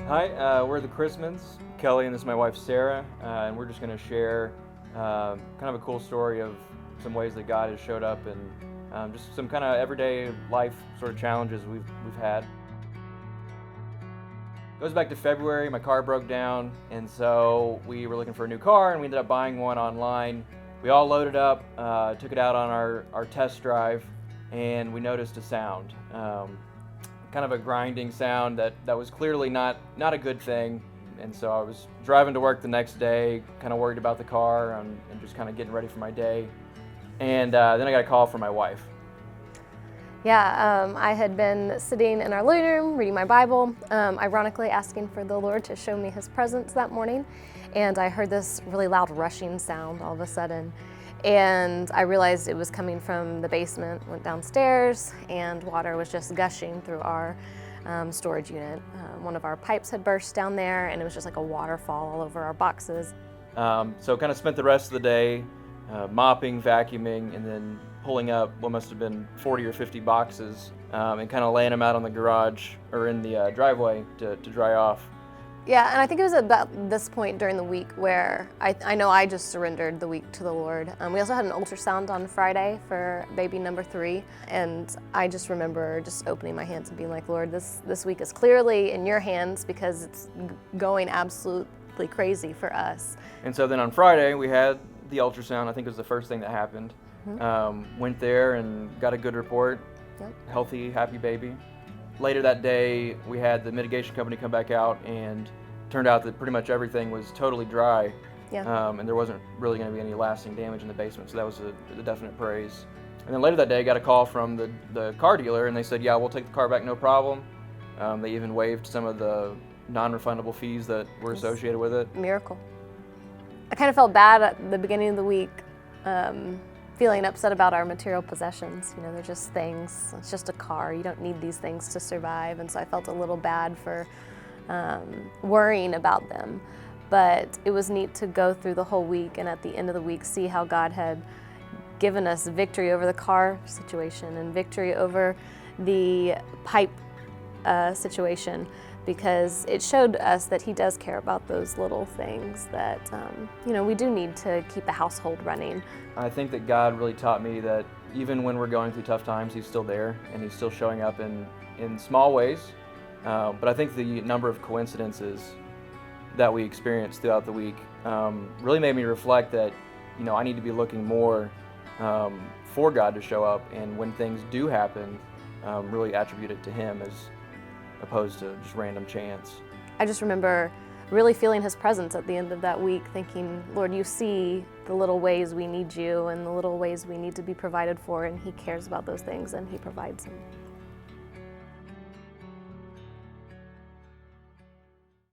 Hi, we're the Chrismans, Kelly, and this is my wife Sarah, and we're just going to share kind of a cool story of some ways that God has showed up and just some kind of everyday life sort of challenges we've had. Goes back to February. My car broke down, and so we were looking for a new car, and we ended up buying one online. We all loaded up, took it out on our test drive, and we noticed a sound. Kind of a grinding sound that was clearly not a good thing. And so I was driving to work the next day, kind of worried about the car and just kind of getting ready for my day. And then I got a call from my wife. Yeah, I had been sitting in our living room reading my Bible, ironically asking for the Lord to show me His presence that morning. And I heard this really loud rushing sound all of a sudden. And I realized it was coming from the basement, went downstairs, and water was just gushing through our storage unit. One of our pipes had burst down there, and it was just like a waterfall all over our boxes. So kind of spent the rest of the day mopping, vacuuming, and then pulling up what must have been 40 or 50 boxes and kind of laying them out on the garage or in the driveway to dry off. Yeah, and I think it was about this point during the week where I know I just surrendered the week to the Lord. We also had an ultrasound on Friday for baby number 3, and I just remember just opening my hands and being like, Lord, this week is clearly in your hands because it's going absolutely crazy for us. And so then on Friday we had the ultrasound. I think it was the first thing that happened. Went there and got a good report. Yep. Healthy, happy baby. Later that day, we had the mitigation company come back out, and turned out that pretty much everything was totally dry. Yeah. And there wasn't really going to be any lasting damage in the basement, so that was a definite praise. And then later that day, I got a call from the car dealer, and they said, yeah, we'll take the car back, no problem. They even waived some of the non-refundable fees that were associated with it. Miracle. I kind of felt bad at the beginning of the week, feeling upset about our material possessions. You know, they're just things. It's just a car. You don't need these things to survive. And so I felt a little bad for worrying about them. But it was neat to go through the whole week and at the end of the week see how God had given us victory over the car situation and victory over the pipe situation, because it showed us that He does care about those little things that, we do need to keep a household running. I think that God really taught me that even when we're going through tough times, He's still there, and He's still showing up in small ways. But I think the number of coincidences that we experienced throughout the week really made me reflect that, I need to be looking more for God to show up, and when things do happen, really attribute it to Him as opposed to just random chance. I just remember really feeling His presence at the end of that week, thinking, Lord, you see the little ways we need you and the little ways we need to be provided for, and He cares about those things and He provides them.